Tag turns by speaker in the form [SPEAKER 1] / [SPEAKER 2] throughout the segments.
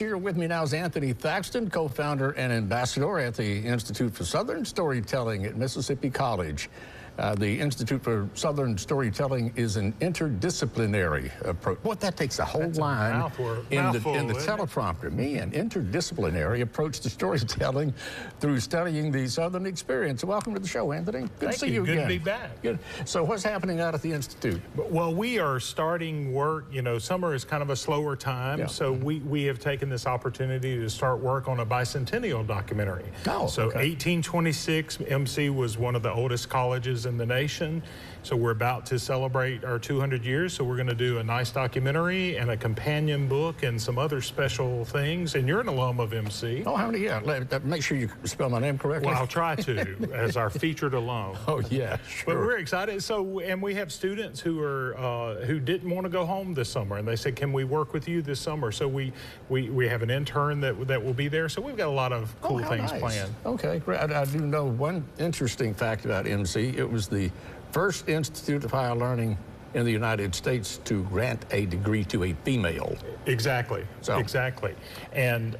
[SPEAKER 1] Here with me now is Anthony Thaxton, co-founder and ambassador at the Institute for Southern Storytelling at Mississippi College. The Institute for Southern Storytelling is an interdisciplinary approach. What that takes a whole line in the teleprompter. Me, an interdisciplinary approach to storytelling through studying the Southern experience. Welcome to the show, Anthony. Good to see you again.
[SPEAKER 2] Good to be back.
[SPEAKER 1] Good. So what's happening out at the Institute?
[SPEAKER 2] Well, we are starting work. You know, summer is kind of a slower time, so we have taken this opportunity to start work on a bicentennial documentary.
[SPEAKER 1] Oh,
[SPEAKER 2] so 1826, MC was one of the oldest colleges in the nation. So we're about to celebrate our 200 years. So we're going to do a nice documentary and a companion book and some other special things. And you're an alum of MC.
[SPEAKER 1] Oh, how many? Yeah, make sure you spell my name correctly.
[SPEAKER 2] Well, I'll try to as our featured alum.
[SPEAKER 1] Oh yeah, sure.
[SPEAKER 2] But we're excited. So, and we have students who are who didn't want to go home this summer, and they said, "Can we work with you this summer?" So we have an intern that will be there. So we've got a lot of cool things planned.
[SPEAKER 1] Okay, great. I do know one interesting fact about MC. It was the first institute of higher learning in the United States to grant a degree to a female.
[SPEAKER 2] Exactly. So. Exactly. And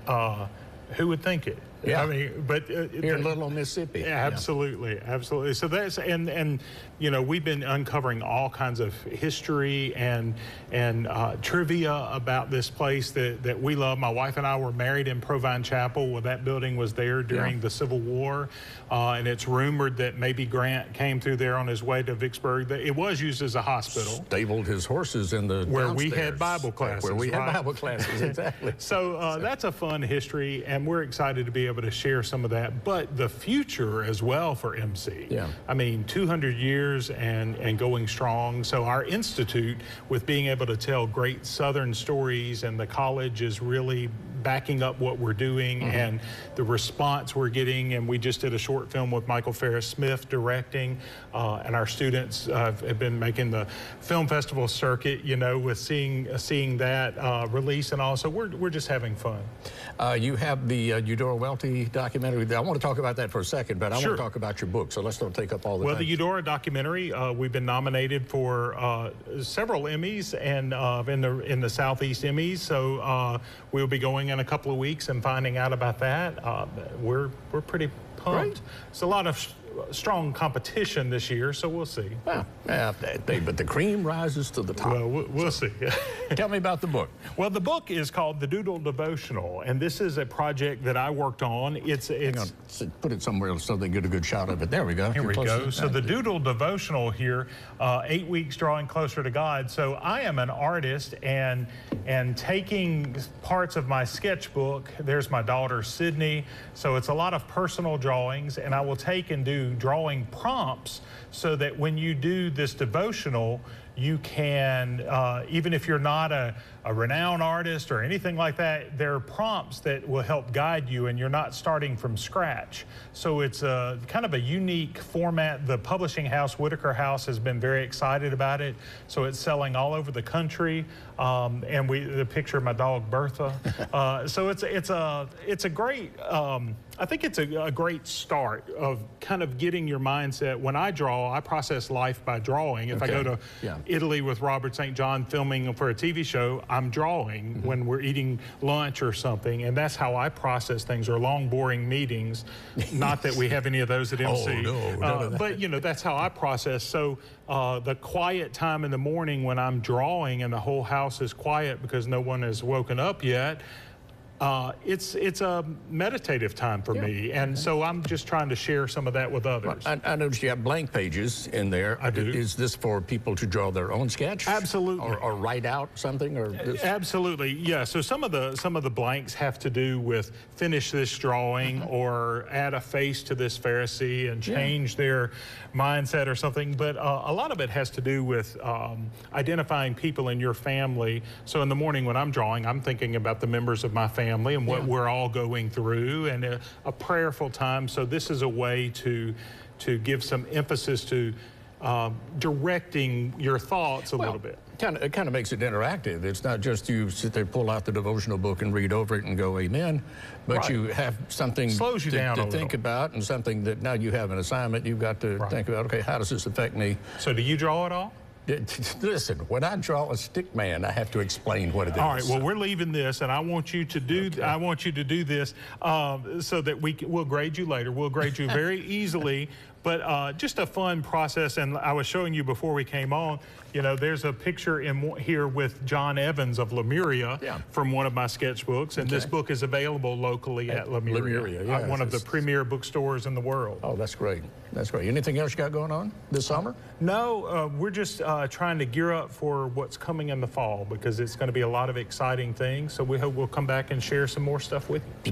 [SPEAKER 2] who would think it?
[SPEAKER 1] Yeah.
[SPEAKER 2] I mean, but
[SPEAKER 1] here in Little Mississippi.
[SPEAKER 2] Absolutely, absolutely. So that's and you know, we've been uncovering all kinds of history and trivia about this place that we love. My wife and I were married in Provine Chapel. Well, that building was there during the Civil War, and it's rumored that maybe Grant came through there on his way to Vicksburg. It was used as a hospital.
[SPEAKER 1] Stabled his horses in the
[SPEAKER 2] where we had Bible classes.
[SPEAKER 1] Where we had Bible classes, exactly.
[SPEAKER 2] So that's a fun history, and we're excited to be able to share some of that, but the future as well for MC.
[SPEAKER 1] Yeah.
[SPEAKER 2] I mean, 200 years and going strong. So our institute, with being able to tell great Southern stories, and the college is really backing up what we're doing and the response we're getting. And we just did a short film with Michael Ferris Smith directing, and our students have been making the film festival circuit, you know, with seeing that release and all. So we're just having fun.
[SPEAKER 1] You have the Eudora Welty documentary. I want to talk about that for a second, but I want to talk about your book, so let's don't take up all the time.
[SPEAKER 2] Well, the Eudora documentary, we've been nominated for several Emmys and in the Southeast Emmys, so we'll be going in a couple of weeks and finding out about that. We're pretty pumped.
[SPEAKER 1] Right.
[SPEAKER 2] It's a lot of strong competition this year, so we'll see.
[SPEAKER 1] Well, but the cream rises to the top.
[SPEAKER 2] Well, we'll see.
[SPEAKER 1] Tell me about the book.
[SPEAKER 2] Well, the book is called The Doodle Devotional, and this is a project that I worked on.
[SPEAKER 1] Hang on, put it somewhere so they get a good shot of it. There we go.
[SPEAKER 2] Here we go. So the Doodle Devotional here, 8 weeks drawing closer to God. So I am an artist, and taking parts of my sketchbook. There's my daughter Sydney. So it's a lot of personal drawings, and I will take and do drawing prompts so that when you do this devotional, you can, even if you're not a renowned artist or anything like that, there are prompts that will help guide you, and you're not starting from scratch. So it's kind of a unique format. The publishing house, Whitaker House, has been very excited about it. So it's selling all over the country. And the picture of my dog Bertha. So it's a great, I think it's a great start of kind of getting your mindset. When I draw, I process life by drawing. If I go to Italy with Robert St. John filming for a TV show, I'm drawing when we're eating lunch or something, and that's how I process things, or long, boring meetings. Not that we have any of those at MC.
[SPEAKER 1] Oh, no,
[SPEAKER 2] but, you know, that's how I process. So the quiet time in the morning when I'm drawing and the whole house is quiet because no one has woken up yet, it's a meditative time for me, and so I'm just trying to share some of that with others.
[SPEAKER 1] Well, I noticed you have blank pages in there.
[SPEAKER 2] I do.
[SPEAKER 1] Is this for people to draw their own sketch?
[SPEAKER 2] Absolutely.
[SPEAKER 1] Or write out something, or this?
[SPEAKER 2] Absolutely, yeah. So some of the blanks have to do with finish this drawing or add a face to this Pharisee and change their mindset or something. But a lot of it has to do with identifying people in your family. So in the morning when I'm drawing, I'm thinking about the members of my family and what we're all going through, and a prayerful time. So this is a way to give some emphasis to directing your thoughts a little bit.
[SPEAKER 1] It kind of makes it interactive. It's not just you sit there, pull out the devotional book and read over it and go amen, but you have something
[SPEAKER 2] slows you down
[SPEAKER 1] to think about, and something that now you have an assignment. You've got to think about, okay, how does this affect me?
[SPEAKER 2] So do you draw at all?
[SPEAKER 1] Listen, when I draw a stick man, I have to explain what it is.
[SPEAKER 2] All right. Well, we're leaving this, and I want you to do.
[SPEAKER 1] Okay.
[SPEAKER 2] I want you to do this so that we'll grade you later. We'll grade you very easily, but just a fun process. And I was showing you before we came on. You know, there's a picture in here with John Evans of Lemuria from one of my sketchbooks, and this book is available locally at Lemuria, one of the premier bookstores in the world.
[SPEAKER 1] Oh, that's great. That's great. Anything else you got going on this summer?
[SPEAKER 2] No, we're just trying to gear up for what's coming in the fall because it's going to be a lot of exciting things. So we hope we'll come back and share some more stuff with you.